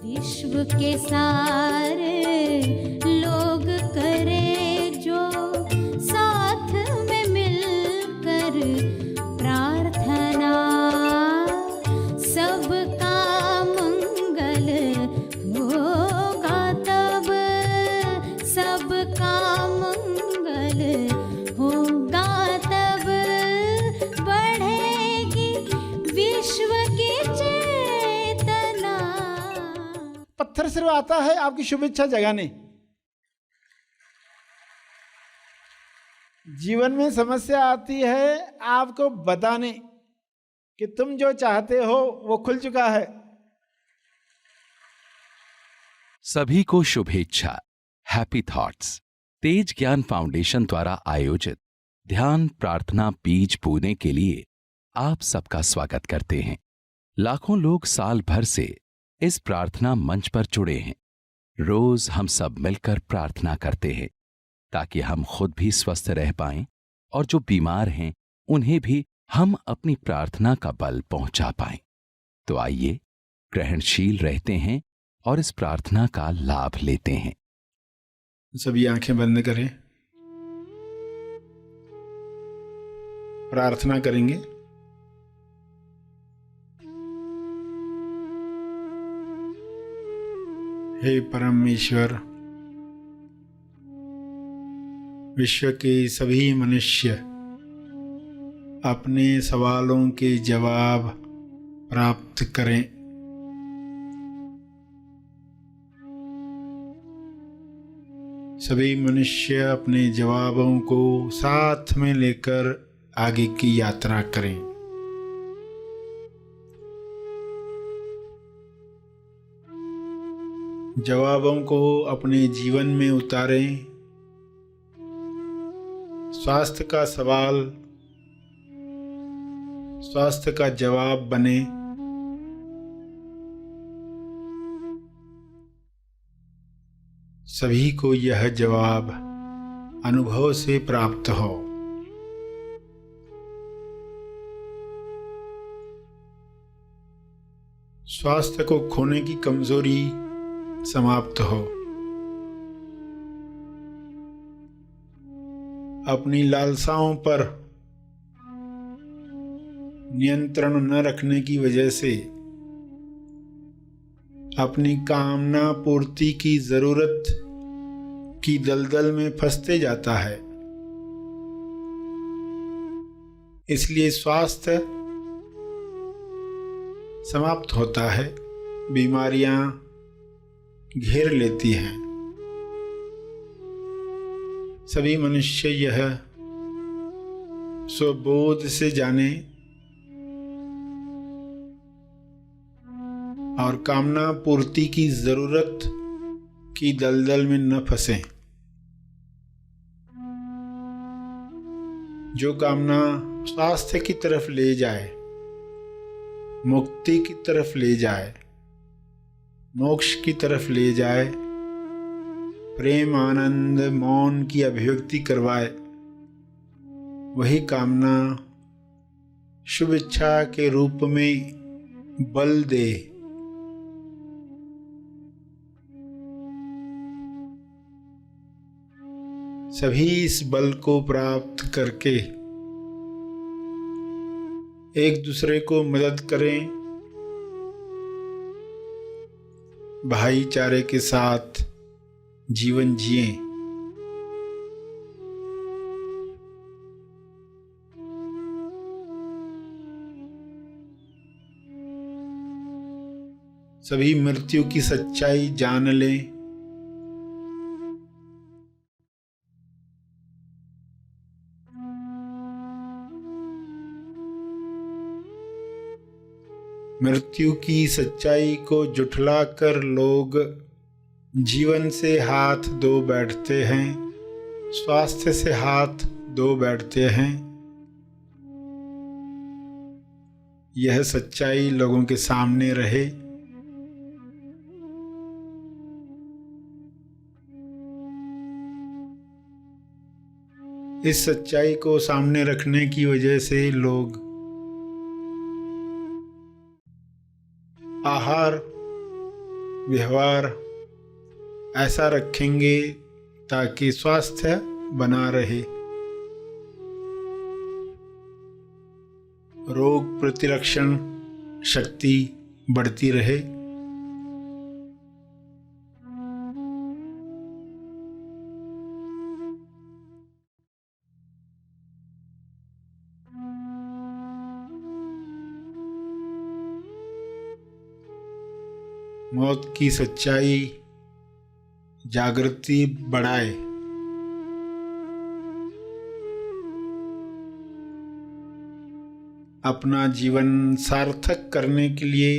विश्व के सारे लोग करे जो साथ में मिलकर प्रार्थना, सबका मंगल होगा तब, सबका मंगल होगा तब, बढ़ेगी विश्व की चेतना। पत्थर सिर्फ आता है आपकी शुभेच्छा जगाने। जीवन में समस्या आती है आपको बताने कि तुम जो चाहते हो वो खुल चुका है। सभी को शुभेच्छा। हैप्पी थॉट्स तेज ज्ञान फाउंडेशन द्वारा आयोजित ध्यान प्रार्थना बीज बोने के लिए आप सबका स्वागत करते हैं। लाखों लोग साल भर से इस प्रार्थना मंच पर जुड़े हैं। रोज हम सब मिलकर प्रार्थना करते हैं ताकि हम खुद भी स्वस्थ रह पाएं और जो बीमार हैं उन्हें भी हम अपनी प्रार्थना का बल पहुंचा पाएं। तो आइए ग्रहणशील रहते हैं और इस प्रार्थना का लाभ लेते हैं। सभी आंखें बंद करें, प्रार्थना करेंगे। हे परमेश्वर, विश्व के सभी मनुष्य अपने सवालों के जवाब प्राप्त करें। सभी मनुष्य अपने जवाबों को साथ में लेकर आगे की यात्रा करें। जवाबों को अपने जीवन में उतारें। स्वास्थ्य का सवाल स्वास्थ्य का जवाब बने। सभी को यह जवाब अनुभव से प्राप्त हो। स्वास्थ्य को खोने की कमजोरी समाप्त हो। अपनी लालसाओं पर नियंत्रण न रखने की वजह से अपनी कामना पूर्ति की जरूरत की दलदल में फंसते जाता है। इसलिए स्वास्थ्य समाप्त होता है, बीमारियां घेर लेती हैं। सभी मनुष्य यह स्वबोध से जाने और कामना पूर्ति की जरूरत की दलदल में न फंसे। जो कामना स्वास्थ्य की तरफ ले जाए, मुक्ति की तरफ ले जाए, मोक्ष की तरफ ले जाए, प्रेम आनंद मौन की अभिव्यक्ति करवाए, वही कामना शुभ इच्छा के रूप में बल दे। सभी इस बल को प्राप्त करके एक दूसरे को मदद करें, भाईचारे के साथ जीवन जिएं। सभी मृत्यु की सच्चाई जान लें। मृत्यु की सच्चाई को जुठलाकर लोग जीवन से हाथ धो बैठते हैं, स्वास्थ्य से हाथ धो बैठते हैं। यह सच्चाई लोगों के सामने रहे। इस सच्चाई को सामने रखने की वजह से लोग आहार व्यवहार ऐसा रखेंगे ताकि स्वास्थ्य बना रहे, रोग प्रतिरक्षण शक्ति बढ़ती रहे। मौत की सच्चाई जागृति बढ़ाए। अपना जीवन सार्थक करने के लिए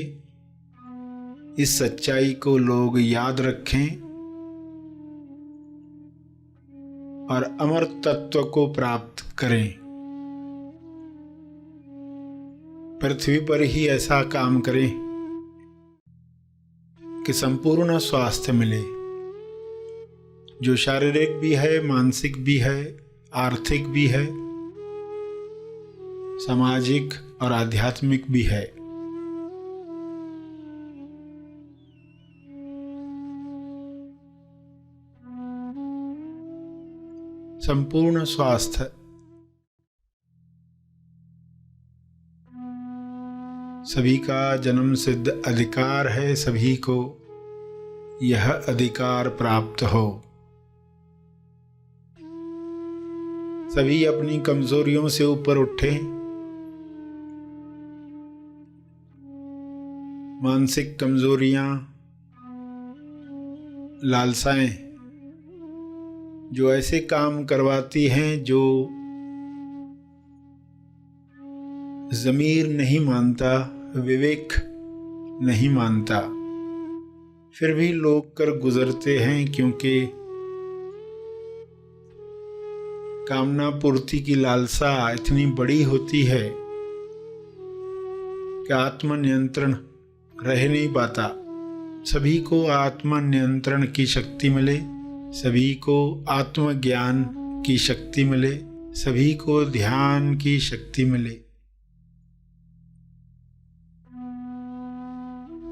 इस सच्चाई को लोग याद रखें और अमर तत्व को प्राप्त करें। पृथ्वी पर ही ऐसा काम करें कि संपूर्ण स्वास्थ्य मिले, जो शारीरिक भी है, मानसिक भी है, आर्थिक भी है, सामाजिक और आध्यात्मिक भी है। संपूर्ण स्वास्थ्य सभी का जन्म सिद्ध अधिकार है। सभी को यह अधिकार प्राप्त हो। सभी अपनी कमजोरियों से ऊपर उठें। मानसिक कमजोरियां, लालसाएं जो ऐसे काम करवाती हैं जो ज़मीर नहीं मानता, विवेक नहीं मानता, फिर भी लोग कर गुजरते हैं, क्योंकि कामना पूर्ति की लालसा इतनी बड़ी होती है कि आत्मनियंत्रण रह नहीं पाता। सभी को आत्मनियंत्रण की शक्ति मिले, सभी को आत्मज्ञान की शक्ति मिले, सभी को ध्यान की शक्ति मिले।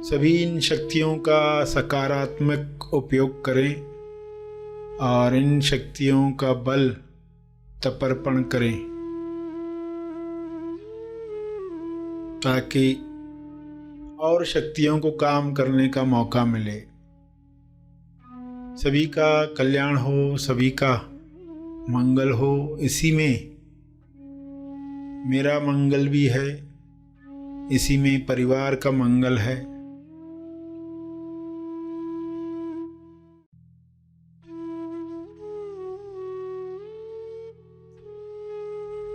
सभी इन शक्तियों का सकारात्मक उपयोग करें और इन शक्तियों का बल तपर्पण करें, ताकि और शक्तियों को काम करने का मौका मिले। सभी का कल्याण हो, सभी का मंगल हो। इसी में मेरा मंगल भी है, इसी में परिवार का मंगल है।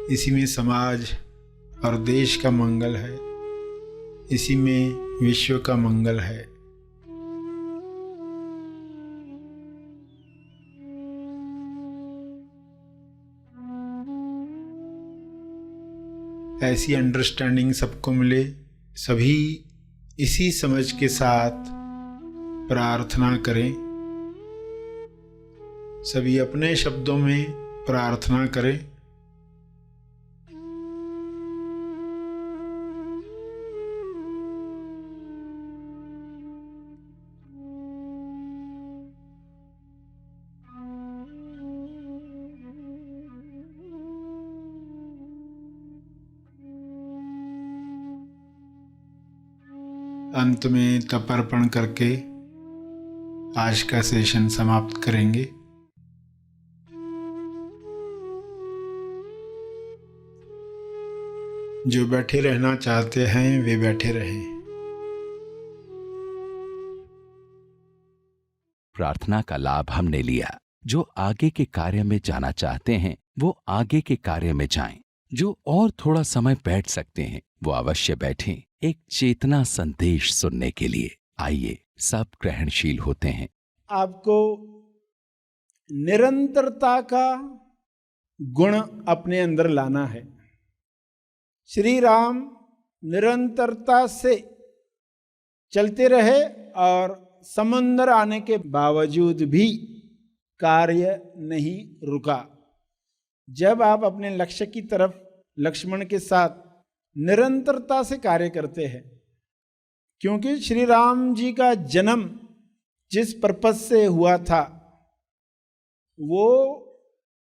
इसी में समाज और देश का मंगल है, इसी में विश्व का मंगल है। ऐसी अंडरस्टैंडिंग सबको मिले। सभी इसी समझ के साथ प्रार्थना करें। सभी अपने शब्दों में प्रार्थना करें। अंत में तपर्पण करके आज का सेशन समाप्त करेंगे। जो बैठे रहना चाहते हैं वे बैठे रहें। प्रार्थना का लाभ हमने लिया। जो आगे के कार्य में जाना चाहते हैं वो आगे के कार्य में जाएं। जो और थोड़ा समय बैठ सकते हैं वो अवश्य बैठें, एक चेतना संदेश सुनने के लिए। आइए सब ग्रहणशील होते हैं। आपको निरंतरता का गुण अपने अंदर लाना है। श्री राम निरंतरता से चलते रहे और समुद्र आने के बावजूद भी कार्य नहीं रुका। जब आप अपने लक्ष्य की तरफ लक्ष्मण के साथ निरंतरता से कार्य करते हैं, क्योंकि श्री राम जी का जन्म जिस पर्पस से हुआ था वो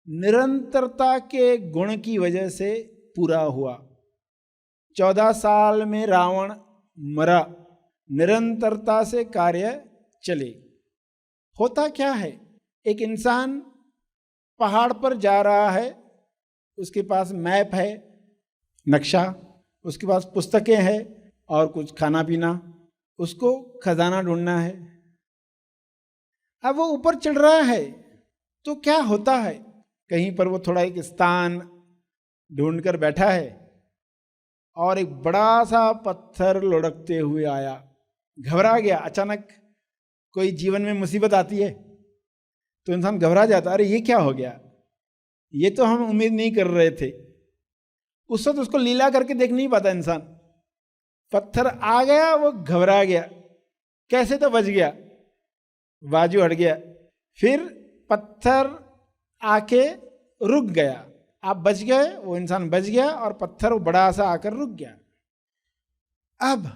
निरंतरता के गुण की वजह से पूरा हुआ। 14 साल में रावण मरा, निरंतरता से कार्य चले। होता क्या है, एक इंसान पहाड़ पर जा रहा है, उसके पास मैप है, नक्शा, उसके पास पुस्तकें हैं और कुछ खाना पीना, उसको खजाना ढूंढना है। अब वो ऊपर चढ़ रहा है तो क्या होता है, कहीं पर वो थोड़ा एक स्थान ढूंढकर बैठा है और एक बड़ा सा पत्थर लुढ़कते हुए आया, घबरा गया। अचानक कोई जीवन में मुसीबत आती है तो इंसान घबरा जाता, अरे ये क्या हो गया, ये तो हम उम्मीद नहीं कर रहे थे। उस वक्त उसको लीला करके देख नहीं पाता इंसान। पत्थर आ गया, वो घबरा गया, कैसे तो बच गया, बाजू हट गया, फिर पत्थर आके रुक गया। आप बच गए, वो इंसान बच गया और पत्थर बड़ा सा आकर रुक गया। अब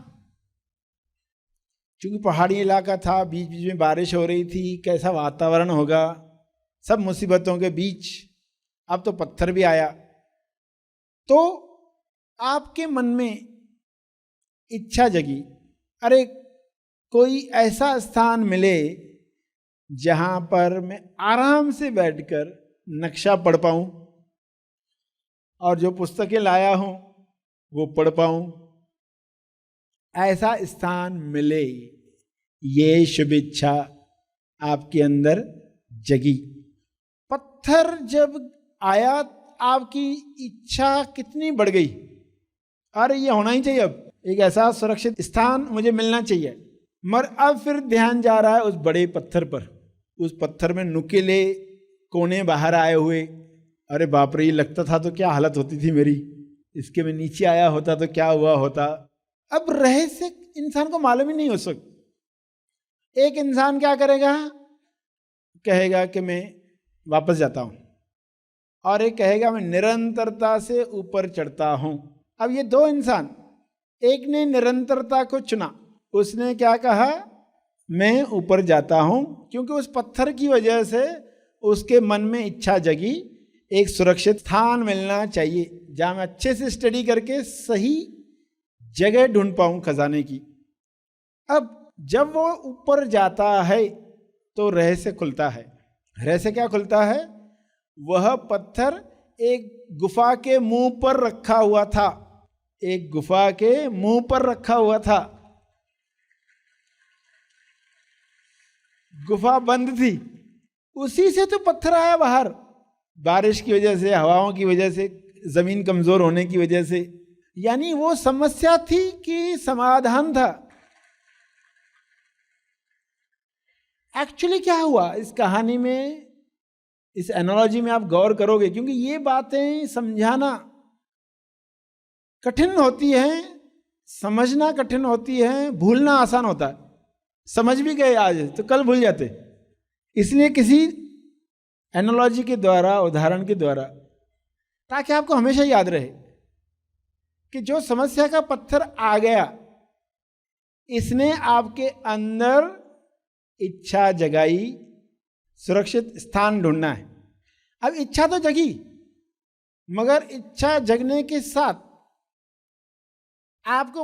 चूंकि पहाड़ी इलाका था, बीच बीच में बारिश हो रही थी, कैसा वातावरण होगा, सब मुसीबतों के बीच अब तो पत्थर भी आया। तो आपके मन में इच्छा जगी, अरे कोई ऐसा स्थान मिले जहां पर मैं आराम से बैठकर नक्शा पढ़ पाऊं और जो पुस्तकें लाया हूं वो पढ़ पाऊं, ऐसा स्थान मिले, ये शुभ इच्छा आपके अंदर जगी। पत्थर जब आया, आपकी इच्छा कितनी बढ़ गई, अरे ये होना ही चाहिए, अब एक ऐसा सुरक्षित स्थान मुझे मिलना चाहिए। मगर अब फिर ध्यान जा रहा है उस बड़े पत्थर पर, उस पत्थर में नुकीले कोने बाहर आए हुए, अरे बाप रे, लगता था तो क्या हालत होती थी मेरी, इसके में नीचे आया होता तो क्या हुआ होता। अब रहस्य इंसान को मालूम ही नहीं हो सकता। एक इंसान क्या करेगा, कहेगा कि मैं वापस जाता हूं, और एक कहेगा मैं निरंतरता से ऊपर चढ़ता हूं। अब ये दो इंसान, एक ने निरंतरता को चुना, उसने क्या कहा, मैं ऊपर जाता हूं, क्योंकि उस पत्थर की वजह से उसके मन में इच्छा जगी, एक सुरक्षित स्थान मिलना चाहिए जहां मैं अच्छे से स्टडी करके सही जगह ढूंढ पाऊं खजाने की। अब जब वो ऊपर जाता है तो रहस्य खुलता है। रहस्य क्या खुलता है, वह पत्थर एक गुफा के मुंह पर रखा हुआ था, एक गुफा के मुंह पर रखा हुआ था। गुफा बंद थी, उसी से तो पत्थर आया बाहर, बारिश की वजह से, हवाओं की वजह से, जमीन कमजोर होने की वजह से। यानी वो समस्या थी कि समाधान था। एक्चुअली क्या हुआ इस कहानी में, इस एनालॉजी में आप गौर करोगे, क्योंकि ये बातें समझाना कठिन होती है, समझना कठिन होती है, भूलना आसान होता है। समझ भी गए आज तो कल भूल जाते, इसलिए किसी एनालॉजी के द्वारा, उदाहरण के द्वारा, ताकि आपको हमेशा याद रहे कि जो समस्या का पत्थर आ गया, इसने आपके अंदर इच्छा जगाई, सुरक्षित स्थान ढूंढना है। अब इच्छा तो जगी, मगर इच्छा जगने के साथ आपको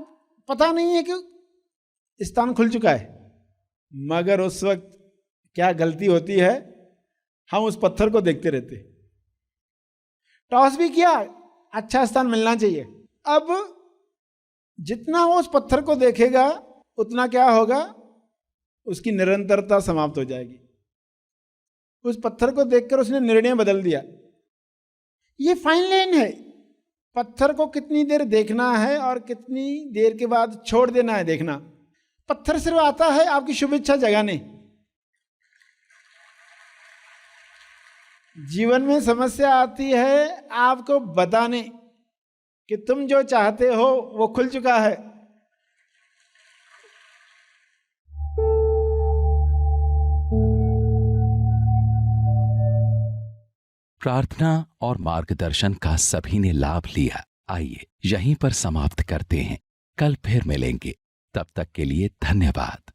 पता नहीं है कि स्थान खुल चुका है। मगर उस वक्त क्या गलती होती है, हम उस पत्थर को देखते रहते, टॉस भी किया, अच्छा स्थान मिलना चाहिए। अब जितना वो उस पत्थर को देखेगा उतना क्या होगा, उसकी निरंतरता समाप्त हो जाएगी। उस पत्थर को देखकर उसने निर्णय बदल दिया। ये फाइन लाइन है, पत्थर को कितनी देर देखना है और कितनी देर के बाद छोड़ देना है देखना। पत्थर सिर्फ आता है आपकी शुभ इच्छा जगाने। जीवन में समस्या आती है आपको बताने कि तुम जो चाहते हो वो खुल चुका है। प्रार्थना और मार्गदर्शन का सभी ने लाभ लिया। आइए यहीं पर समाप्त करते हैं, कल फिर मिलेंगे। तब तक के लिए धन्यवाद।